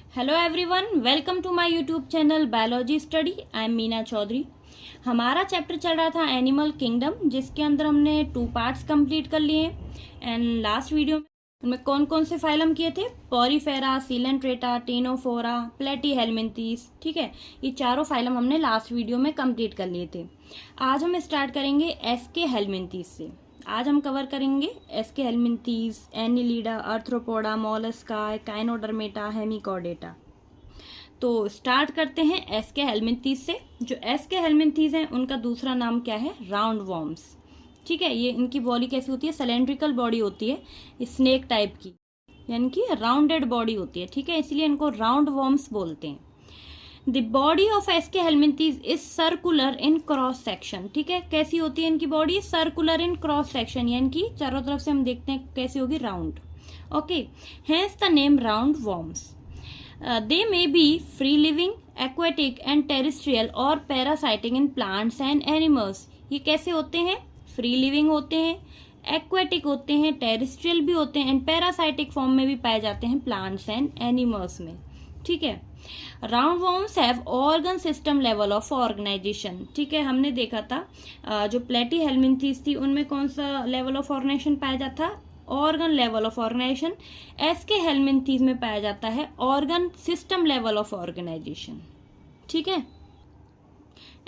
Hello everyone, welcome to my YouTube channel biology study. I am Meena Chaudhary. हमारा chapter चल रहा था एनिमल किंगडम, जिसके अंदर हमने 2 पार्ट्स कंप्लीट कर लिए। एंड लास्ट वीडियो में कौन कौन से फाइलम किए थे? Porifera, Coelenterata, Ctenophora, Platyhelminthes. ठीक है, ये चारों फाइलम हमने लास्ट वीडियो में कंप्लीट कर लिए थे। आज हम स्टार्ट करेंगे एस्के हेलमिंथीस से। आज हम कवर करेंगे Aschelminthes, Annelida, Arthropoda, Mollusca, Echinodermata, Hemichordata. तो स्टार्ट करते हैं एस्के हेलमिंथीस से। जो एस्के हेलमिंथीस हैं उनका दूसरा नाम क्या है? Round worms. ठीक है, ये इनकी बॉडी कैसी होती है? सिलेंड्रिकल बॉडी होती है, स्नेक टाइप की, यानी कि राउंडेड बॉडी होती है। ठीक है, इसलिए इनको राउंड वॉर्म्स बोलते हैं। The body of Aschelminthes is circular in cross section. ठीक है, कैसी होती है इनकी body? Circular in cross section, यानी कि चारों तरफ से हम देखते हैं कैसी होगी? Round. Okay, hence the name round worms. They may be free living, aquatic and terrestrial और parasitic in plants and animals. ये कैसे होते हैं? फ्री लिविंग होते हैं, एक्वेटिक होते हैं, टेरेस्ट्रियल भी होते हैं, एंड पैरासाइटिक फॉर्म में भी पाए जाते हैं प्लांट्स एंड एनिमल्स में। ठीक है, round worms have organ system level of organisation. ठीक है, हमने देखा था जो प्लेटीहेलमिंथीस थी उनमें कौन सा लेवल ऑफ ऑर्गेनाइजेशन पाया जाता था? Organ level of organisation. Aschelminthes में पाया जाता है organ system level of organisation. ठीक है,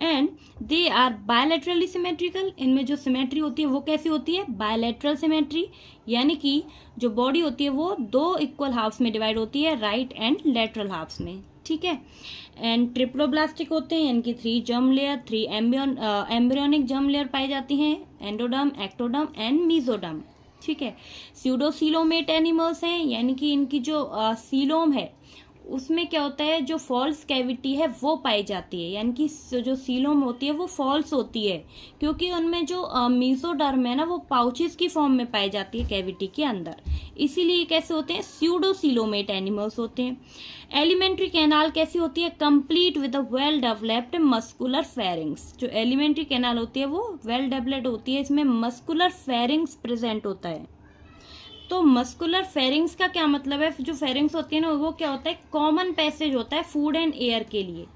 and they are bilaterally symmetrical. इनमें जो सिमेट्री होती है वो कैसी होती है? बायलैटरल सिमेट्री, यानी कि जो बॉडी होती है वो 2 इक्वल हाफ्स में डिवाइड होती है, राइट एंड लेटरल हाफ्स में। ठीक है, एंड ट्रिप्लोब्लास्टिक होते हैं, यानी कि 3 germ layer, 3 embryonic germ layer पाई जाती हैं, एंडोडर्म, एक्टोडर्म एंड मीजोडर्म। ठीक है, स्यूडोसीलोमेट एनिमल्स हैं, यानी कि इनकी जो सीलोम है उसमें क्या होता है? जो फॉल्स कैविटी है वो पाई जाती है, यानी कि जो सीलोम होती है वो फॉल्स होती है, क्योंकि उनमें जो मीजोडर्म है ना वो पाउचेस की फॉर्म में पाई जाती है कैविटी के अंदर। इसीलिए कैसे होते हैं? स्यूडोसीलोमेट एनिमल्स होते हैं। एलिमेंट्री कैनाल कैसी होती है? Complete with a well developed muscular pharynx. जो एलिमेंट्री कैनाल होती है वो वेल डेवलप्ड होती है, इसमें मस्कुलर फेरिंग्स प्रेजेंट होता है। तो मस्कुलर फेरिंग्स का क्या मतलब है? जो फेरिंग्स होती है ना वो क्या होता है? कॉमन पैसेज होता है फूड एंड एयर के लिए।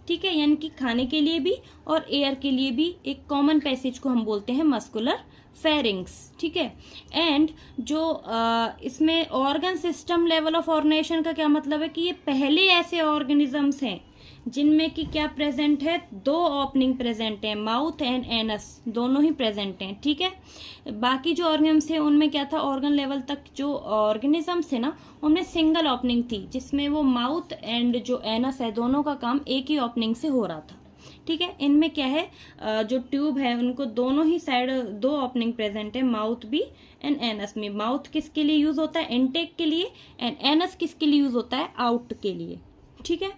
ठीक है, यानी कि खाने के लिए भी और एयर के लिए भी एक कॉमन पैसेज को हम बोलते हैं मस्कुलर फेरिंग्स। ठीक है, एंड जो इसमें organ system level of organisation का क्या मतलब है? कि ये पहले ऐसे ऑर्गेनिजम्स हैं जिनमें कि क्या प्रेजेंट है? 2 ओपनिंग प्रेजेंट है, माउथ एंड एनस दोनों ही प्रेजेंट हैं। ठीक है, बाकी जो ऑर्गेनिजम्स है उनमें क्या था? ऑर्गन लेवल तक जो ऑर्गेनिजम्स थे ना उनमें सिंगल ओपनिंग थी, जिसमें वो माउथ एंड जो एनस है दोनों का काम एक ही ओपनिंग से हो रहा था। ठीक है, इनमें क्या है? जो ट्यूब है उनको दोनों ही साइड 2 ओपनिंग प्रेजेंट है, माउथ भी एंड एनस में। माउथ किसके लिए यूज होता है? इनटेक के लिए, एंड एनस किसके लिए यूज होता है? आउट के लिए। ठीक है,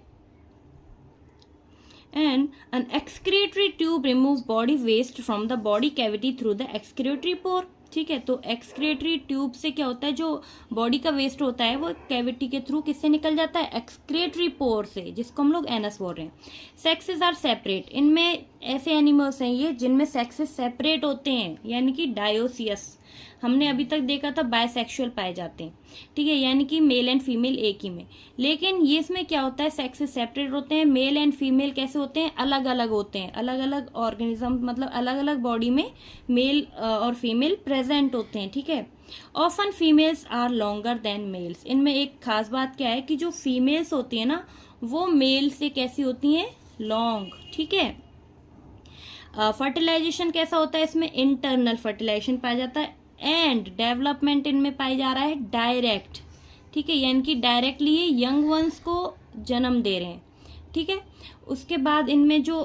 and an excretory tube removes body waste from the body cavity through the excretory pore। ठीक है, तो एक्सक्रेटरी ट्यूब से क्या होता है? जो बॉडी का वेस्ट होता है वो कैविटी के थ्रू किससे निकल जाता है? एक्सक्रेटरी पोर से, जिसको हम लोग एनस बोल रहे हैं। Sexes are separate. इनमें ऐसे एनिमल्स हैं ये जिनमें सेक्सेस सेपरेट होते हैं, यानी कि डायोसियस। हमने अभी तक देखा था बायसेक्सुअल पाए जाते हैं। ठीक है, यानी कि मेल एंड फीमेल एक ही में, लेकिन ये इसमें क्या होता है? सेक्सेस सेपरेट होते हैं। मेल एंड फीमेल कैसे होते हैं? अलग अलग होते हैं, अलग अलग ऑर्गेनिज्म, मतलब अलग अलग बॉडी में मेल और फीमेल प्रेजेंट होते हैं। ठीक है, often females are longer than males. इनमें एक खास बात क्या है कि जो फीमेल्स होती है ना वो मेल से कैसी होती हैं? लॉन्ग। ठीक है, फर्टिलाइजेशन कैसा होता है? इसमें इंटरनल फर्टिलाइजेशन पाया जाता है, एंड डेवलपमेंट इनमें पाई जा रहा है डायरेक्ट। ठीक है, यानी कि डायरेक्टली ये यंग वंस को जन्म दे रहे हैं। ठीक है, उसके बाद इनमें जो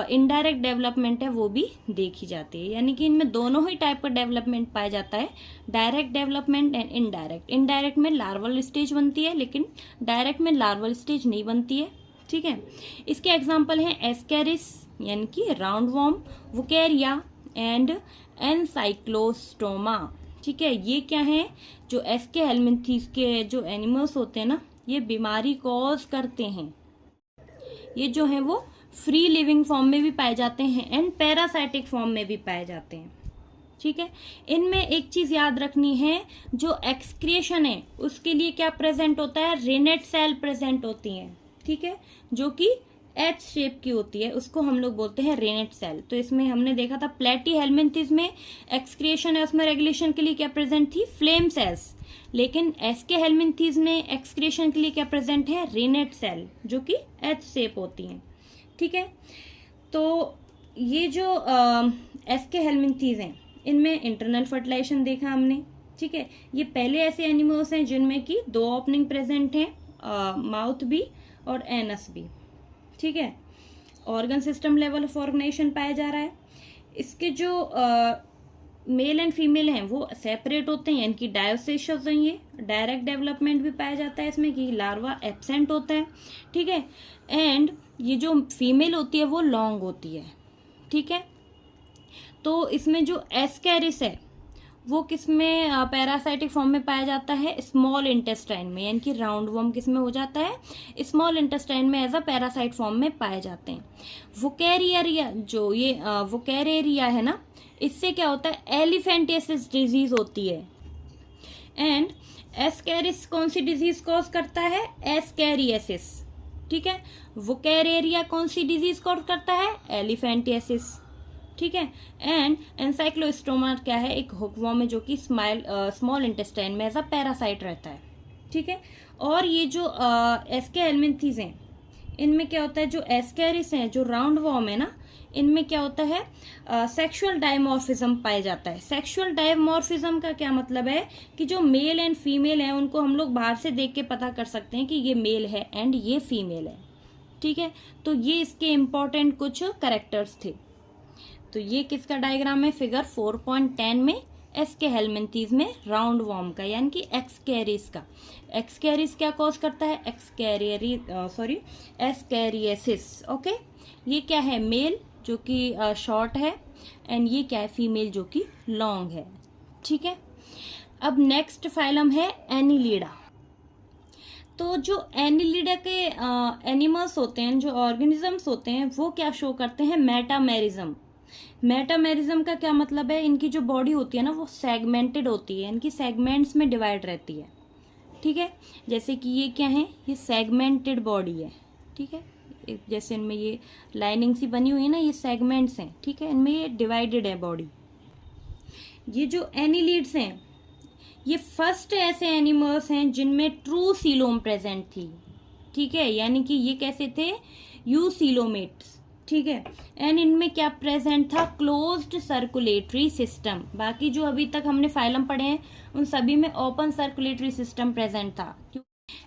इनडायरेक्ट डेवलपमेंट है वो भी देखी जाती है, यानी कि इनमें दोनों ही टाइप का डेवलपमेंट पाया जाता है, direct development and indirect. Indirect में लार्वल स्टेज बनती है, लेकिन डायरेक्ट में लार्वल स्टेज नहीं बनती है। ठीक है, इसके एग्जाम्पल हैं एस्केरिस यानी कि राउंड वॉर्म, वुकेरिया एंड एनसाइक्लोस्टोमा। ठीक है, ये क्या है? जो एस्के हेलमिंथीस के जो एनिमल्स होते हैं ना ये बीमारी कॉज करते हैं। ये जो है वो फ्री लिविंग फॉर्म में भी पाए जाते हैं एंड पैरासाइटिक फॉर्म में भी पाए जाते हैं। ठीक है। इनमें एक चीज याद रखनी है, जो एक्सक्रिएशन है उसके लिए क्या प्रेजेंट होता है, रेनेट सेल प्रेजेंट होती हैं, ठीक है, जो कि एच शेप की होती है, उसको हम लोग बोलते हैं रेनेट सेल। तो इसमें हमने देखा था प्लेटी हेलमिंथिस में एक्सक्रिएशन है, उसमें रेगुलेशन के लिए क्या प्रेजेंट थी, फ्लेम सेल्स। लेकिन एसके हेलमिंथिस में एक्सक्रिएशन के लिए क्या प्रेजेंट है, रेनेट सेल, जो कि एच शेप होती हैं, ठीक है। तो ये जो एसके हेलमिंथिस हैं, इनमें इंटरनल फर्टिलाइजेशन देखा हमने, ठीक है। ये पहले ऐसे एनिमल्स हैं जिनमें कि 2 ओपनिंग प्रेजेंट हैं, माउथ भी और एनस भी, ठीक है। Organ system level of organisation पाया जा रहा है। इसके जो मेल एंड फीमेल हैं वो सेपरेट होते हैं, यानी कि डायोसिस हैं। ये डायरेक्ट डेवलपमेंट भी पाया जाता है इसमें कि लार्वा एब्सेंट होता है, ठीक है। एंड ये जो फीमेल होती है वो लॉन्ग होती है, ठीक है। तो इसमें जो एस्कैरिस है वो किसमें पैरासाइटिक फॉर्म में पाया जाता है, स्मॉल इंटेस्टाइन में, यानी कि राउंड वर्म किसमें हो जाता है, स्मॉल इंटेस्टाइन में एज अ पैरासाइट फॉर्म में पाए जाते हैं। वोकेरिया, जो ये वोकेरिया है ना, इससे क्या होता है, एलिफेंटियासिस डिजीज होती है। एंड एस्कैरिस कौन सी डिजीज कॉज करता है, एस्कैरियासिस, ठीक है। वोकेरिया कौन सी डिजीज कॉज करता है, एलिफेंटियासिस, ठीक है। एंड एनसाइक्लोस्टोमा क्या है, एक हुकवर्म है जो कि स्मॉल इंटेस्टाइन में एज अ पैरासाइट रहता है, ठीक है। और ये जो एसके हेलमिंथिस हैं, इनमें क्या होता है, जो एस्कैरिस हैं, जो राउंड वर्म है ना, इनमें क्या होता है, सेक्सुअल डायमॉर्फिज्म पाया जाता है। सेक्सुअल डायमॉर्फिज्म का क्या मतलब है कि जो मेल एंड फीमेल है उनको हम लोग बाहर से देख के पता कर सकते हैं कि ये मेल है एंड ये फीमेल है, ठीक है। तो ये इसके इम्पोर्टेंट कुछ कैरेक्टर्स थे। तो ये किसका डायग्राम है, फिगर 4.10 में एसके हेलमिंथिस में राउंड वर्म का, यानी कि एक्सकैरिस का। एक्सकैरिस क्या कॉज करता है, एस्कैरियासिस, ओके। ये क्या है, मेल जो कि शॉर्ट है, एंड ये क्या है, फीमेल जो कि लॉन्ग है, ठीक है। अब नेक्स्ट फाइलम है एनिलिडा। तो जो एनिलिडा के एनिमल्स होते हैं, जो ऑर्गेनिजम्स होते हैं, वो क्या शो करते हैं, मेटामेरिज्म। मेटामेरिज्म का क्या मतलब है, इनकी जो बॉडी होती है ना वो सेगमेंटेड होती है, इनकी सेगमेंट्स में डिवाइड रहती है, ठीक है। जैसे कि ये क्या है, ये सेगमेंटेड बॉडी है, ठीक है। जैसे इनमें ये लाइनिंग सी बनी हुई है ना, ये सेगमेंट्स हैं, ठीक है। इनमें ये डिवाइडेड है बॉडी। ये जो एनिलिड्स हैं, ये फर्स्ट ऐसे एनिमल्स हैं जिनमें ट्रू सीलोम प्रेजेंट थी, ठीक है। यानी कि ये कैसे थे, यूसीलोमेट्स, ठीक है। एंड इनमें क्या प्रेजेंट था, क्लोज्ड सर्कुलेटरी सिस्टम। बाकी जो अभी तक हमने फाइलम पढ़े हैं उन सभी में ओपन सर्कुलेटरी सिस्टम प्रेजेंट था,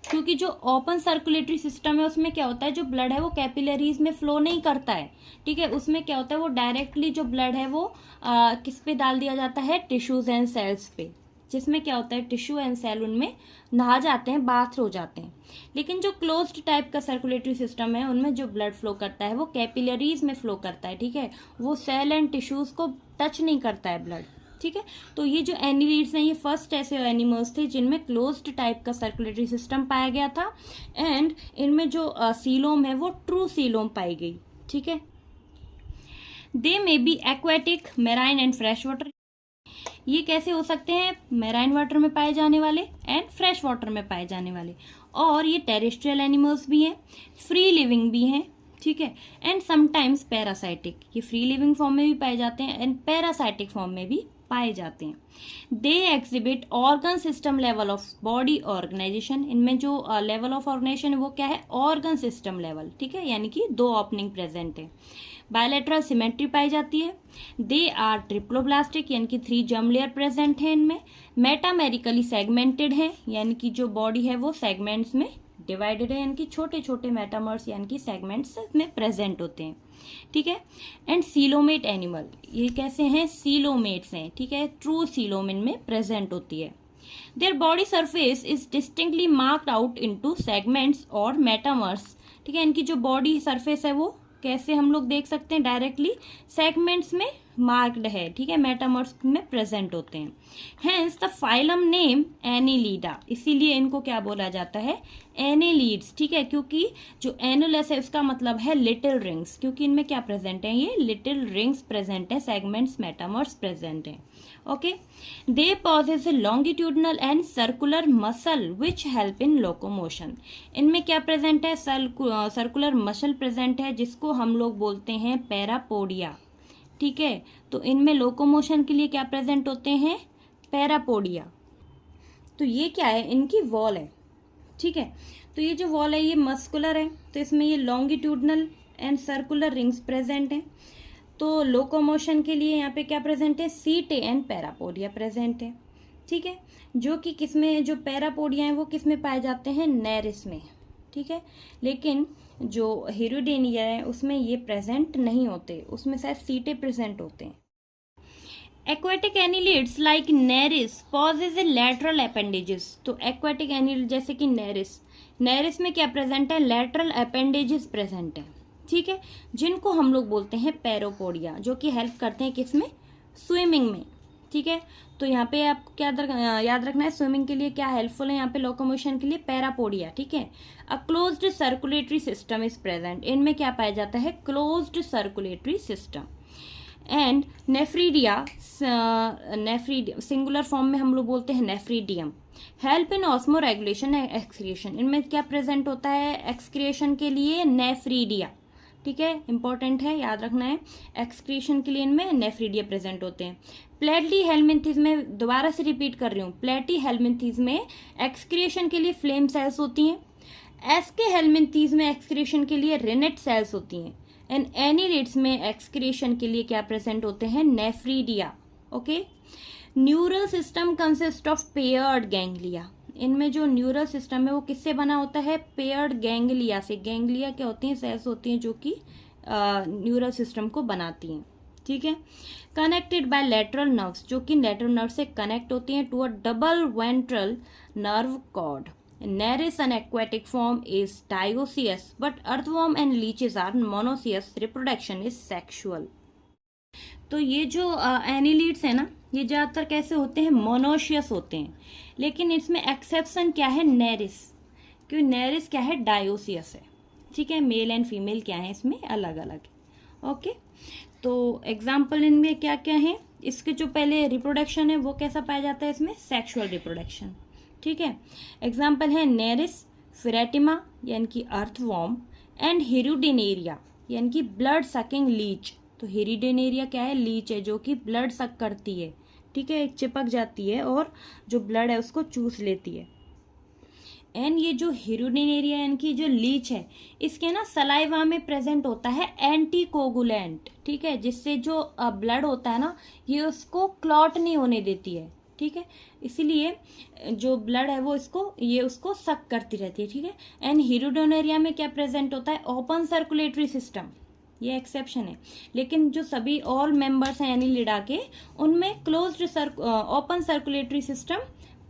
क्योंकि जो ओपन सर्कुलेटरी सिस्टम है उसमें क्या होता है, जो ब्लड है वो कैपिलरीज में फ्लो नहीं करता है, ठीक है। उसमें क्या होता है, वो डायरेक्टली जो ब्लड है वो किस पे डाल दिया जाता है, टिश्यूज एंड सेल्स पे, जिसमें क्या होता है, टिश्यू एंड सेल उनमें नहा जाते हैं, बाथ हो जाते हैं। लेकिन जो क्लोज्ड टाइप का सर्कुलेटरी सिस्टम है उनमें जो ब्लड फ्लो करता है वो कैपिलरीज में फ्लो करता है, ठीक है। वो सेल एंड टिश्यूज को टच नहीं करता है ब्लड, ठीक है। तो ये जो एनिलिड्स हैं, ये फर्स्ट ऐसे एनिमल्स थे जिनमें क्लोज्ड टाइप का सर्कुलेटरी सिस्टम पाया गया था। एंड इनमें जो सीलोम है वो ट्रू सीलोम पाई गई, ठीक है। They may be aquatic, marine and fresh water. ये कैसे हो सकते हैं, मैराइन वाटर में पाए जाने वाले एंड फ्रेश वाटर में पाए जाने वाले। और ये टेरेस्ट्रियल एनिमल्स भी हैं, फ्री लिविंग भी हैं, ठीक है। एंड समटाइम्स पैरासाइटिक, ये फ्री लिविंग फॉर्म में भी पाए जाते हैं एंड पैरासाइटिक फॉर्म में भी पाए जाते हैं। They exhibit organ system level of body organisation. इनमें जो लेवल ऑफ ऑर्गेनाइजेशन है वो क्या है, ऑर्गन सिस्टम लेवल, ठीक है। यानी कि 2 ओपनिंग प्रेजेंट है। बायलैटरल सिमेट्री पाई जाती है। दे आर ट्रिप्लोब्लास्टिक, यानी कि 3 जर्म लेयर प्रेजेंट है इनमें। मेटामेरिकली सेगमेंटेड है, यानी कि जो बॉडी है वो सेगमेंट्स में डिवाइडेड है, यानी कि छोटे छोटे मेटामर्स यानी कि सेगमेंट्स में प्रेजेंट होते हैं, ठीक है। एंड सीलोमेट एनिमल, ये कैसे हैं, सीलोमेट्स हैं, ठीक है। ट्रू सीलोम इनमें प्रेजेंट होती है। Their body surface is distinctly marked out into segments और मेटामर्स, ठीक है। इनकी जो बॉडी सरफेस है वो कैसे हम लोग देख सकते हैं, डायरेक्टली सेगमेंट्स में मार्क्ड है, ठीक है, मेटामर्स में प्रेजेंट होते हैं। Hence the phylum name Annelida, इसीलिए इनको क्या बोला जाता है, एनिलीड्स, ठीक है, क्योंकि जो एनुलस है उसका मतलब है लिटिल रिंग्स, क्योंकि इनमें क्या प्रेजेंट है, ये लिटिल रिंग्स प्रेजेंट है, सेगमेंट्स मेटामर्स प्रेजेंट है। Okay, they possess a longitudinal and circular muscle which help in locomotion. इनमें क्या प्रेजेंट है, सर्कुलर मसल प्रेजेंट है, जिसको हम लोग बोलते हैं पैरापोडिया, ठीक है। तो इनमें लोकोमोशन के लिए क्या प्रेजेंट होते हैं, पैरापोडिया। तो ये क्या है, इनकी वॉल है, ठीक है। तो ये जो वॉल है ये मस्कुलर है, तो इसमें ये longitudinal and circular rings present हैं। तो लोकोमोशन के लिए यहाँ पे क्या प्रेजेंट है, सीटे एंड पैरापोडिया प्रेजेंट है, ठीक है। जो कि किसमें, जो पैरापोडिया है वो किसमें पाए जाते हैं, नेरिस में, ठीक है। लेकिन जो हिरुडेनिया है उसमें ये प्रेजेंट नहीं होते, उसमें शायद सीटे प्रेजेंट होते हैं। Aquatic annelids like Nereis possess a lateral appendages. तो एक्वेटिक एनिलिड जैसे कि नेरिस में क्या प्रेजेंट है, लैटरल अपेंडेजेस प्रेजेंट है, ठीक है, जिनको हम लोग बोलते हैं पैरोपोडिया, जो कि हेल्प करते हैं किसमें, स्विमिंग में, ठीक है। तो यहाँ पे आपको क्या याद रखना है, स्विमिंग के लिए क्या हेल्पफुल है यहाँ पे, लोकोमोशन के लिए पैरापोडिया, ठीक है। A closed circulatory system is present, इनमें क्या पाया जाता है, closed circulatory system. And nephridia singular form में हम लोग बोलते हैं nephridium, help in osmo regulation excretion. इनमें क्या प्रेजेंट होता है, एक्सक्रिएशन के लिए नेफ्रीडिया, ठीक है, इंपॉर्टेंट है, याद रखना है, एक्सक्रीशन के लिए इनमें नेफ्रीडिया प्रेजेंट होते हैं। प्लेटी हेलमिंथीज में, दोबारा से रिपीट कर रही हूँ, प्लेटी हेलमिंथीज में एक्सक्रिएशन के लिए फ्लेम सेल्स होती हैं, एसके हेलमिंथीज में एक्सक्रिएशन के लिए रेनेट सेल्स होती हैं, एंड एनिलिड्स में एक्सक्रिएशन के लिए क्या प्रेजेंट होते हैं, nephridia. Okay, neural system consist of paired ganglia. इनमें जो न्यूरल सिस्टम है वो किससे बना होता है, पेयर्ड गैंग्लिया से। गैंग्लिया क्या होती हैं, सेल्स होती हैं जो कि न्यूरल सिस्टम को बनाती हैं, ठीक है। कनेक्टेड बाय लेटरल नर्व्स, जो कि लेटरल नर्व से कनेक्ट होती हैं to a double ventral nerve cord. Nereis an aquatic form is dioecious but earthworm and leeches are monoecious, reproduction is sexual. तो ये जो एनिलीड्स है ना, ये ज़्यादातर कैसे होते हैं, मोनोशियस होते हैं, लेकिन इसमें एक्सेप्शन क्या है, नेरिस, क्योंकि नेरिस क्या है, डायोसियस है, ठीक है। मेल एंड फीमेल क्या है इसमें, अलग अलग है। ओके, तो एग्जाम्पल इनमें क्या क्या है, इसके जो पहले रिप्रोडक्शन है वो कैसा पाया जाता है इसमें, सेक्सुअल रिप्रोडक्शन, ठीक है। एग्जाम्पल है नेरिस, फेरेटिमा यानी कि अर्थवॉर्म, एंड हिरुडिनेरिया यानी कि ब्लड सकिंग लीच। तो हिरुडिनेरिया क्या है, लीच है जो कि ब्लड सक करती है, ठीक है, चिपक जाती है और जो ब्लड है उसको चूस लेती है। एंड ये जो हिरुडिनेरिया यानी कि जो लीच है, इसके ना सलाइवा में प्रेजेंट होता है एंटीकोगुलेंट, ठीक है, जिससे जो ब्लड होता है ना ये उसको क्लॉट नहीं होने देती है, ठीक है, इसीलिए जो ब्लड है वो उसको सक करती रहती है, ठीक है। एंड हिरुडिनेरिया में क्या प्रेजेंट होता है, ओपन सर्कुलेटरी सिस्टम, ये एक्सेप्शन है, लेकिन जो सभी ऑल मेंबर्स हैं एनिलिडा के, उनमें closed open circulatory system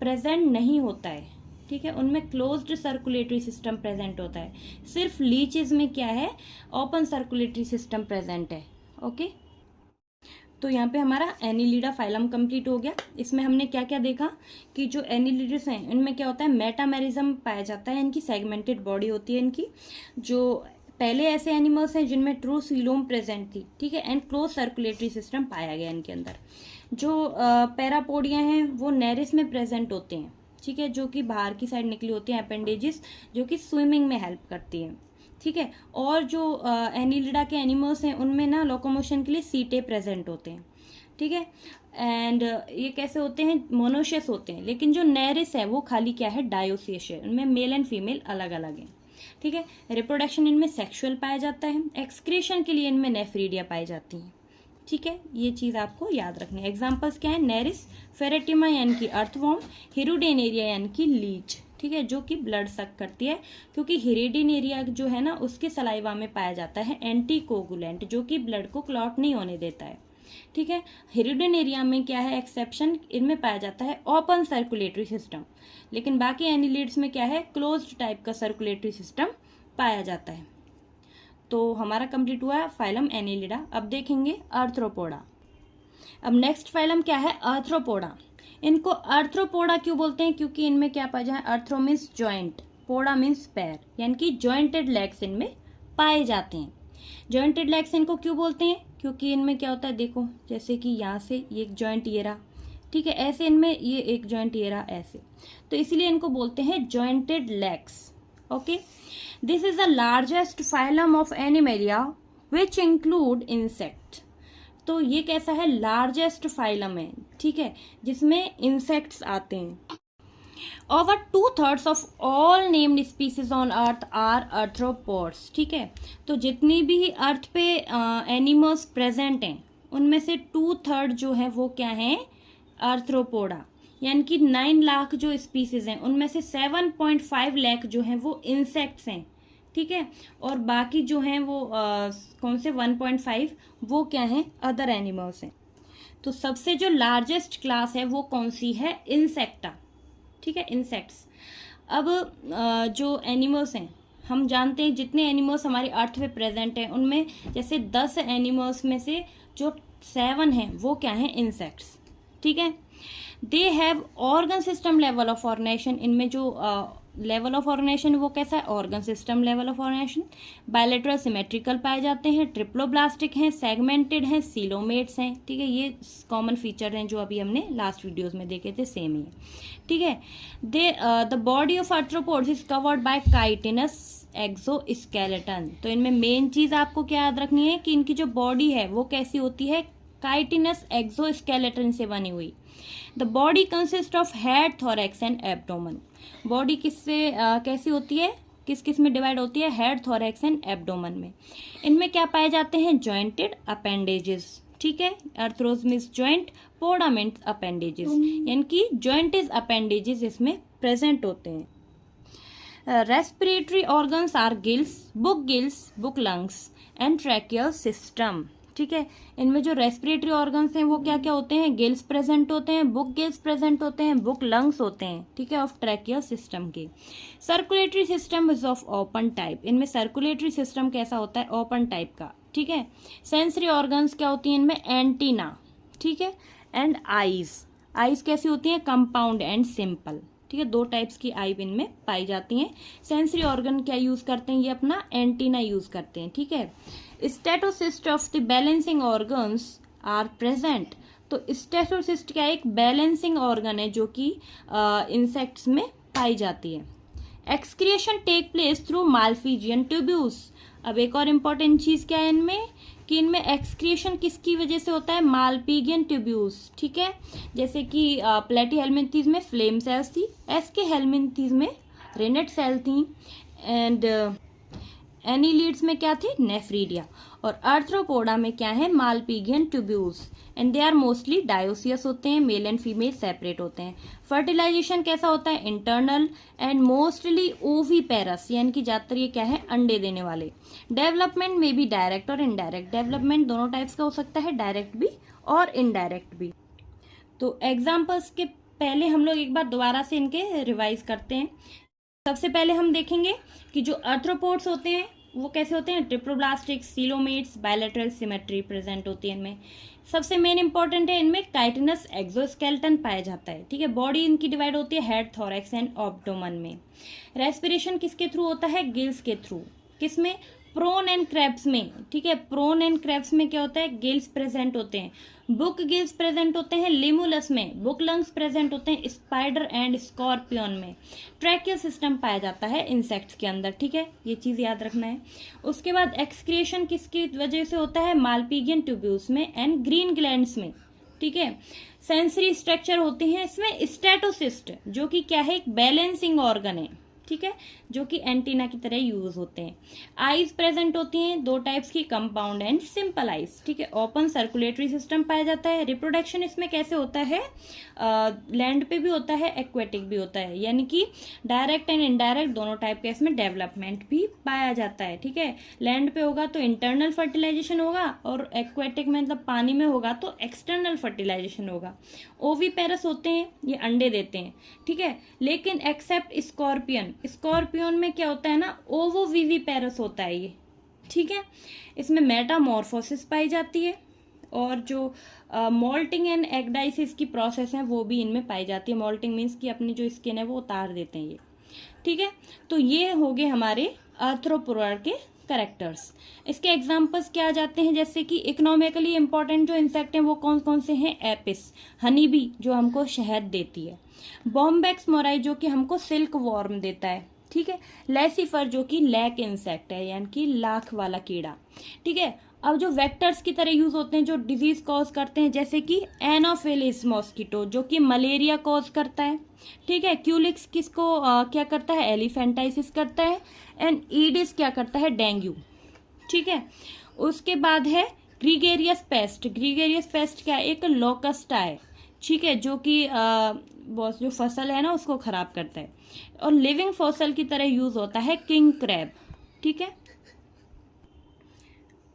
present नहीं होता है, ठीक है, उनमें क्लोज्ड सर्कुलेटरी सिस्टम प्रेजेंट होता है। सिर्फ लीचेस में क्या है, ओपन सर्कुलेटरी सिस्टम प्रेजेंट है। ओके, तो यहाँ पे हमारा एनिलिडा फाइलम कंप्लीट हो गया। इसमें हमने क्या क्या देखा कि जो एनिलिड्स हैं इनमें क्या होता है, मेटामेरिज्म पाया जाता है, इनकी सेगमेंटेड बॉडी होती है इनकी। जो पहले ऐसे एनिमल्स हैं जिनमें ट्रू सीलोम प्रेजेंट थी, ठीक है, एंड क्लोज सर्कुलेटरी सिस्टम पाया गया इनके अंदर। जो पैरापोडिया हैं वो नेरिस में प्रेजेंट होते हैं, ठीक है, जो कि बाहर की साइड निकली होती हैं अपेंडेजेस, जो कि स्विमिंग में हेल्प करती हैं, ठीक है। और जो एनिलिडा के एनिमल्स हैं उनमें ना लोकोमोशन के लिए सीटे प्रेजेंट होते हैं, ठीक है। एंड ये कैसे होते हैं, मोनोशियस होते हैं, लेकिन जो नेरिस है वो खाली क्या है, डायोसियस है, उनमें मेल एंड फीमेल अलग अलग हैं, ठीक है। रिप्रोडक्शन इनमें सेक्सुअल पाया जाता है, एक्सक्रीशन के लिए इनमें नेफ्रीडिया पाई जाती हैं, ठीक है, ये चीज़ आपको याद रखनी है। एग्जाम्पल्स क्या है, नेरिस, फेरेटिमा यानी कि अर्थवॉर्म, हिरुडिनेरिया यानी कि लीच, ठीक है, जो कि ब्लड सक करती है, क्योंकि हिरुडिनेरिया जो है ना उसके सलाइवा में पाया जाता है एंटीकोगुलेंट, जो कि ब्लड को क्लॉट नहीं होने देता है, ठीक है। हिरुडिनेरिया में क्या है, एक्सेप्शन, इनमें पाया जाता है ओपन सर्कुलेटरी सिस्टम, लेकिन बाकी एनिलिड्स में क्या है, क्लोज्ड टाइप का सर्कुलेटरी सिस्टम पाया जाता है। तो हमारा कंप्लीट हुआ फाइलम एनिलिडा। अब देखेंगे आर्थ्रोपोडा। अब नेक्स्ट फाइलम क्या है, आर्थ्रोपोडा। इनको आर्थ्रोपोडा क्यों बोलते हैं, क्योंकि इनमें क्या पाया जाए, arthro means joint, poda means पैर, यानी कि जॉइंटेड लेग्स इनमें पाए जाते हैं। जॉइंटेड लेग्स इनको क्यों बोलते हैं, क्योंकि इनमें क्या होता है, देखो जैसे कि यहाँ से ये एक जॉइंट ये रहा, ठीक है, ऐसे इनमें ये एक जॉइंट ये रहा ऐसे, तो इसीलिए इनको बोलते हैं jointed legs. Okay, this is the largest phylum of animalia which include insect. तो ये कैसा है, लार्जेस्ट फाइलम है, ठीक है, जिसमें इंसेक्ट्स आते हैं। Over 2/3 of all named species on earth are arthropods, ठीक है। तो जितनी भी अर्थ पे एनिमल्स प्रेजेंट हैं उनमें से 2/3 जो है वो क्या है, आर्थ्रोपोडा, यानी कि 9 लाख जो स्पीसीज हैं उनमें से 7.5 लाख जो हैं वो इंसेक्ट्स हैं, ठीक है, और बाकी जो हैं वो कौन से 1.5 वो क्या हैं, अदर एनिमल्स हैं। तो सबसे जो लार्जेस्ट क्लास है वो कौन सी है, इंसेक्टा, ठीक है, इंसेक्ट्स। अब जो एनिमल्स हैं, हम जानते हैं जितने एनिमल्स हमारी अर्थ पे प्रेजेंट हैं उनमें जैसे 10 एनिमल्स में से जो 7 हैं वो क्या हैं, इंसेक्ट्स, ठीक है। They have organ system level of organisation, इनमें जो लेवल ऑफ ऑर्गेनाइजेशन वो कैसा है, organ system level of organisation. Bilateral symmetrical पाए जाते हैं, ट्रिप्लोब्लास्टिक हैं, सेगमेंटेड हैं, सीलोमेट्स हैं, ठीक है, ये कॉमन फीचर हैं जो अभी हमने लास्ट वीडियोस में देखे थे, सेम ही है, ठीक है। The body of arthropods is covered bye chitinous exoskeleton. तो इनमें मेन चीज आपको क्या याद रखनी है कि इनकी जो बॉडी है वो कैसी होती है, काइटिनस एक्सोस्केलेटन से बनी हुई। The body consist of head, thorax and abdomen. Body किससे कैसी होती है, किस किस में डिवाइड होती है, हेड, थोरैक्स एंड एब्डोमेन में। इनमें क्या पाए जाते हैं, जॉइंटेड अपेंडेजेस, ठीक है, arthros means joint, poda means appendages, यानी कि जॉइंटेड अपेंडेजेस इसमें प्रेजेंट होते हैं। Respiratory organs are gills, book lungs and tracheal system, ठीक है। इनमें जो रेस्पिरेटरी ऑर्गन्स हैं वो क्या क्या होते हैं, गिल्स प्रेजेंट होते हैं, बुक गिल्स प्रेजेंट होते हैं, बुक लंग्स होते हैं, ठीक है, ऑफ ट्रैकियल सिस्टम के। Circulatory system is of open type. इनमें सर्कुलेटरी सिस्टम कैसा होता है, ओपन टाइप का, ठीक है। सेंसरी ऑर्गन्स क्या होती हैं इनमें, एंटीना, ठीक है, एंड आईज कैसी होती हैं, कंपाउंड एंड सिंपल, ठीक है, 2 टाइप्स की आई इनमें पाई जाती हैं। सेंसरी ऑर्गन क्या यूज करते हैं, ये अपना एंटीना यूज करते हैं, ठीक है। Statocyst of the balancing organs are present. तो स्टेटोसिस्ट क्या है, एक बैलेंसिंग ऑर्गन है जो कि इंसेक्ट्स में पाई जाती है। Excretion take place through malpighian tubules. अब एक और इम्पोर्टेंट चीज क्या है इनमें कि इनमें एक्सक्रिएशन किसकी वजह से होता है, माल्पीजियन ट्यूब्यूल्स, ठीक है। जैसे कि प्लेटीहेल्मिन्थीज में फ्लेम सेल्स थी, एस्के हेल्मिन्थीज में रेनेट सेल थी, एंड एनीलिड्स में क्या थी, नेफ्रीडिया, और आर्थ्रोपोडा में क्या है, Malpighian tubules, and they are mostly dioecious होते हैं, मेल एंड फीमेल सेपरेट होते हैं। फर्टिलाइजेशन कैसा होता है, इंटरनल एंड मोस्टली ओवीपेरस, यानी कि ज्यादातर ये क्या है, अंडे देने वाले। डेवलपमेंट में भी डायरेक्ट और इनडायरेक्ट, डेवलपमेंट दोनों टाइप्स का हो सकता है, डायरेक्ट भी और इनडायरेक्ट भी। तो एग्जाम्पल्स के पहले हम लोग एक बार दोबारा से इनके रिवाइज करते हैं। सबसे पहले हम देखेंगे कि जो आर्थ्रोपोड्स होते हैं वो कैसे होते हैं, triploblastic, coelomates, bilateral symmetry present होती है इनमें। सबसे मेन इंपॉर्टेंट है, इनमें काइटिनस एक्सोस्केलेटन पाया जाता है, ठीक है। बॉडी इनकी डिवाइड होती है हेड, थोरैक्स एंड एब्डोमेन में। रेस्पिरेशन किसके थ्रू होता है, गिल्स के थ्रू। किसमें, प्रोन एंड क्रैब्स में, ठीक है, प्रोन एंड क्रैब्स में क्या होता है, गिल्स प्रेजेंट होते हैं। बुक गिल्स प्रेजेंट होते हैं लिमुलस में, बुक लंग्स प्रेजेंट होते हैं स्पाइडर एंड स्कॉर्पियन में। ट्रैकियल सिस्टम पाया जाता है इंसेक्ट्स के अंदर, ठीक है, ये चीज याद रखना है। उसके बाद एक्सक्रिएशन किसकी वजह से होता है, माल्पीजियन ट्यूब्यूल्स में एंड ग्रीन ग्लैंड्स में, ठीक है। सेंसरी स्ट्रक्चर होते हैं इसमें स्टेटोसिस्ट, जो कि क्या है, एक बैलेंसिंग ऑर्गन है, ठीक है, जो कि एंटीना की तरह यूज होते हैं। आईज प्रेजेंट होती हैं 2 टाइप्स की, कंपाउंड एंड सिंपल आईज, ठीक है। ओपन सर्कुलेटरी सिस्टम पाया जाता है। रिप्रोडक्शन इसमें कैसे होता है, लैंड पे भी होता है, एक्वेटिक भी होता है, यानी कि डायरेक्ट एंड इनडायरेक्ट दोनों टाइप के इसमें डेवलपमेंट भी पाया जाता है, ठीक है। लैंड पे होगा तो इंटरनल फर्टिलाइजेशन होगा, और एक्वेटिक में मतलब पानी में होगा तो एक्सटर्नल फर्टिलाइजेशन होगा। ओवीपेरस होते हैं, ये अंडे देते हैं, ठीक है, लेकिन एक्सेप्ट स्कॉर्पियन में क्या होता है ना, ओवोविविपेरस होता है ये, ठीक है। इसमें मेटामॉर्फोसिस पाई जाती है, और जो मोल्टिंग एंड एगडाइसिस की प्रोसेस है वो भी इनमें पाई जाती है। मोल्टिंग मीन्स कि अपनी जो स्किन है वो उतार देते हैं ये, ठीक है। तो ये हो गए हमारे आर्थ्रोपोडा के करेक्टर्स। इसके एग्जाम्पल्स क्या आ जाते हैं, जैसे कि इकोनॉमिकली इंपॉर्टेंट जो इंसेक्ट हैं वो कौन कौन से हैं? एपिस, हनी बी जो हमको शहद देती है, बॉम्बैक्स मोराई जो कि हमको सिल्क वॉर्म देता है, ठीक है, लेसिफर जो कि लैक इंसेक्ट है यानी कि लाख वाला कीड़ा, ठीक है। अब जो वेक्टर्स की तरह यूज होते हैं जो डिजीज कॉज करते हैं, जैसे कि एनोफिलिस मॉस्किटो जो कि मलेरिया कॉज करता है, ठीक है। क्यूलिक्स किसको क्या करता है? एलिफेंटाइसिस करता है। एंड ईडिस क्या करता है? डेंगू, ठीक है। उसके बाद है ग्रीगेरियस पेस्ट। ग्रीगेरियस पेस्ट क्या है? एक लोकस्ट है, ठीक है, जो कि बहुत जो फसल है ना उसको खराब करता है। और लिविंग फॉसल की तरह यूज होता है किंग क्रैब, ठीक है।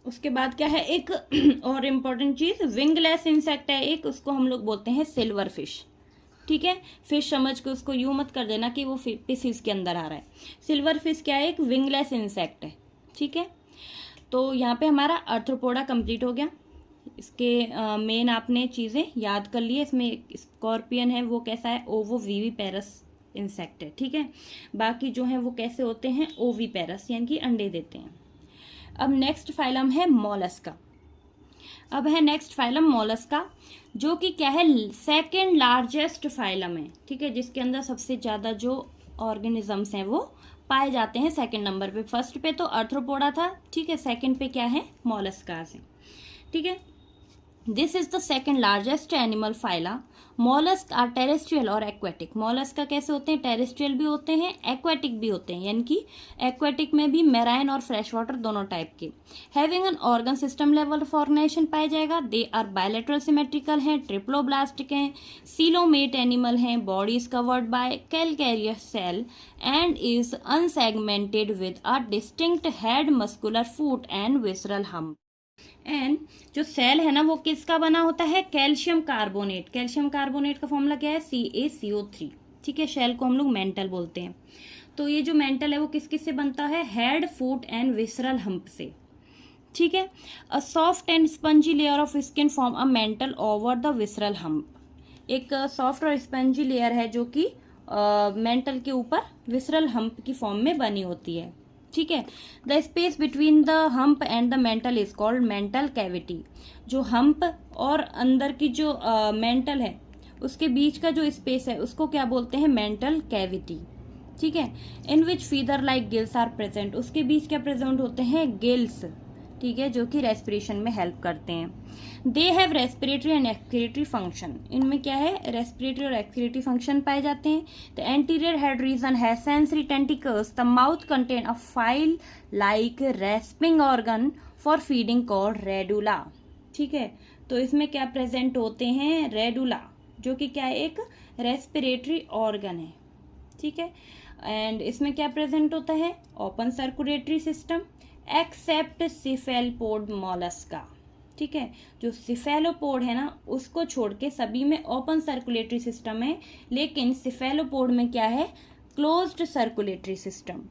उसके बाद क्या है? एक और इम्पोर्टेंट चीज, विंगलेस इंसेक्ट है एक, उसको हम लोग बोलते हैं सिल्वर फिश, ठीक है। फिश समझ के उसको यूं मत कर देना कि वो फिश के अंदर आ रहा है। सिल्वर फिश क्या है? एक विंगलेस इंसेक्ट है, ठीक है। तो यहाँ पे हमारा आर्थ्रोपोडा कंप्लीट हो गया। इसके मेन आपने चीज़ें याद कर ली है। इसमें स्कॉर्पियन है वो कैसा है? ओवोविविपेरस इंसेक्ट है, ठीक है। बाकी जो है वो कैसे होते हैं? ओविपेरस यानी कि अंडे देते हैं। अब नेक्स्ट फाइलम है मोलस्का। अब है नेक्स्ट फाइलम मोलस्का जो कि क्या है? सेकेंड लार्जेस्ट फाइलम है, ठीक है, जिसके अंदर सबसे ज़्यादा जो ऑर्गेनिजम्स हैं वो पाए जाते हैं सेकंड नंबर पे। फर्स्ट पे तो आर्थ्रोपोडा था, ठीक है, सेकंड पे क्या है? मोलस्कास है, ठीक है। This is the second largest animal phyla. Molluscs are terrestrial और एक्वेटिक। मॉलस्का कैसे होते हैं? टेरेस्ट्रियल भी होते हैं, एक्वेटिक भी होते हैं, यानी कि एक्वेटिक में भी मेराइन और फ्रेश वाटर दोनों टाइप के। Having an organ system level of organisation पाया जाएगा। दे आर बायलेटरल सिमेट्रिकल हैं, ट्रिप्लोब्लास्टिक हैं, सीलोमेट एनिमल हैं, body is covered by calcareous shell and is unsegmented with a distinct head, muscular foot and visceral hump. And जो shell है ना वो किसका बना होता है? Calcium carbonate. कैल्शियम कार्बोनेट का फॉर्मूला क्या है? CaCO3, ठीक है। शेल को हम लोग मेंटल बोलते हैं। तो ये जो मेंटल है वो किस किस से बनता है? Head, foot and visceral hump से, ठीक है। A soft and spongy layer of skin form a mental over the visceral hump. एक सॉफ्ट और स्पंजी लेयर है जो कि मेंटल के ऊपर विसरल हम्प की फॉर्म में बनी होती है, ठीक है। The space between the hump and the mental is called mantle cavity. जो हम्प और अंदर की जो मेंटल है उसके बीच का जो स्पेस है उसको क्या बोलते हैं? मेंटल कैविटी, ठीक है। In which feather like gills are present. उसके बीच क्या प्रेजेंट होते हैं? गिल्स, ठीक है, जो कि रेस्पिरेशन में हेल्प करते हैं। They have respiratory and excretory function. इनमें क्या है? रेस्पिरेटरी और एक्सक्रीटरी फंक्शन पाए जाते हैं। द एंटीरियर हेड रीजन है sensory tentacles. The mouth contain a file like respiring organ for feeding called radula, ठीक है। तो इसमें क्या प्रेजेंट होते हैं? रेडुला, जो कि क्या है? एक रेस्पिरेटरी ऑर्गन है, ठीक है। एंड इसमें क्या प्रेजेंट होता है? Open circulatory system except cephalopod mollusca, ठीक है। जो सिफेलोपोड है ना उसको छोड़ के सभी में ओपन सर्कुलेटरी सिस्टम है, लेकिन सिफेलोपोड में क्या है? Closed circulatory system.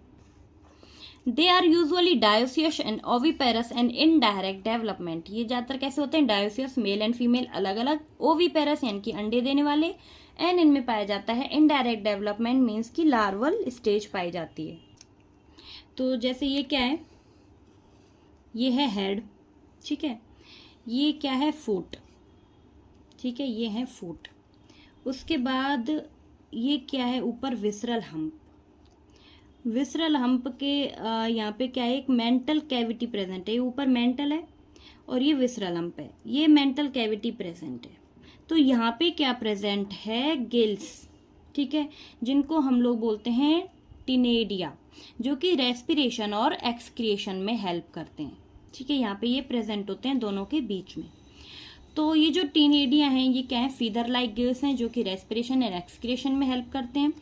They are usually dioecious and oviparous and indirect development. ये ज्यादातर कैसे होते हैं? डायोसियस, मेल एंड फीमेल अलग अलग, ओविपेरस यानी कि अंडे देने वाले, एंड इनमें पाया जाता है इनडायरेक्ट डेवलपमेंट मीन्स की लार्वल स्टेज पाई जाती है। तो जैसे ये क्या है? ये है हेड, ठीक है। ये क्या है? फुट, ठीक है, ये है फुट। उसके बाद ये क्या है? ऊपर विसरल हम्प। विसरल हम्प के यहाँ पे क्या है? एक मेंटल कैविटी प्रेजेंट है। ये ऊपर मेंटल है और ये विसरल हम्प है, ये मेंटल कैविटी प्रेजेंट है। तो यहाँ पे क्या प्रेजेंट है? गिल्स, ठीक है, जिनको हम लोग बोलते हैं टिनेडिया, जो कि रेस्पिरेशन और एक्सक्रिएशन में हेल्प करते हैं, ठीक है। यहाँ पे ये प्रेजेंट होते हैं दोनों के बीच में। तो ये जो टिनेडिया हैं ये क्या है? फीदर लाइक गिल्स हैं जो कि रेस्पिरेशन और एक्सक्रिएशन में हेल्प करते हैं।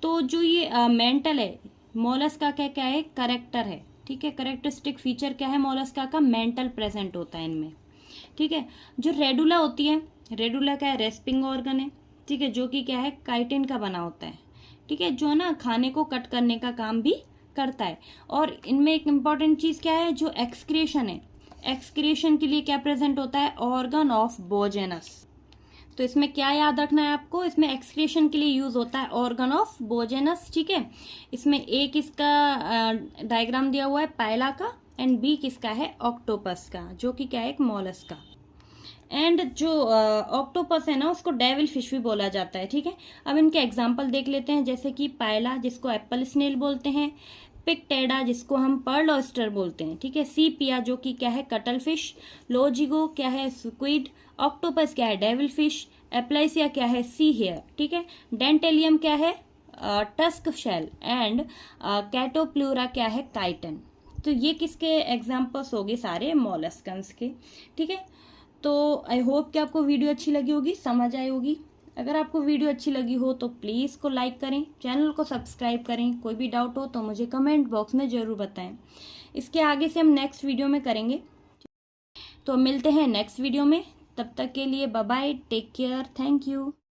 तो जो ये मेंटल है मोलस्का का क्या है? करेक्टर है, ठीक है। करेक्टरिस्टिक फीचर क्या है मोलस्का का? मेंटल प्रेजेंट होता है इनमें, ठीक है। जो रेडुला होती है, रेडुला क्या है? रेस्पिंग ऑर्गन है, ठीक है, जो कि क्या है? काइटिन का बना होता है, ठीक है, जो ना खाने को कट करने का काम भी करता है। और इनमें एक इम्पॉर्टेंट चीज क्या है? जो एक्सक्रिएशन है, एक्सक्रीशन के लिए क्या प्रेजेंट होता है, ऑर्गन ऑफ बोजेनस। तो इसमें क्या याद रखना है आपको, इसमें एक्सक्रीशन के लिए यूज होता है ऑर्गन ऑफ बोजेनस, ठीक है। इसमें एक इसका डायग्राम दिया हुआ है पायला का, एंड बी किसका है, ऑक्टोपस का, जो कि क्या है, एक मॉलस्क का। एंड जो ऑक्टोपस है ना, उसको डेविल फिश भी बोला जाता है, ठीक है। अब इनके एग्जाम्पल देख लेते हैं, जैसे कि पायला जिसको एप्पल स्नेल बोलते हैं, पिकटेडा जिसको हम पर्ल ऑयस्टर बोलते हैं, ठीक है, सीपिया जो कि क्या है, कटल फिश, लोजिगो क्या है, स्क्विड, ऑक्टोपस क्या है, डेविल फिश, एप्लाइसिया क्या है, सी हेयर, ठीक है, डेंटेलियम क्या है, टस्क शेल, एंड कैटोप्लूरा क्या है, काइटन। तो ये किसके एग्जाम्पल्स हो गए, सारे मॉलस्कन्स के, ठीक है। तो आई होप कि आपको वीडियो अच्छी लगी होगी, समझ आई होगी। अगर आपको वीडियो अच्छी लगी हो तो प्लीज़ इसको लाइक करें, चैनल को सब्सक्राइब करें। कोई भी डाउट हो तो मुझे कमेंट बॉक्स में ज़रूर बताएं। इसके आगे से हम नेक्स्ट वीडियो में करेंगे। तो मिलते हैं नेक्स्ट वीडियो में, तब तक के लिए bye bye, take care, thank you.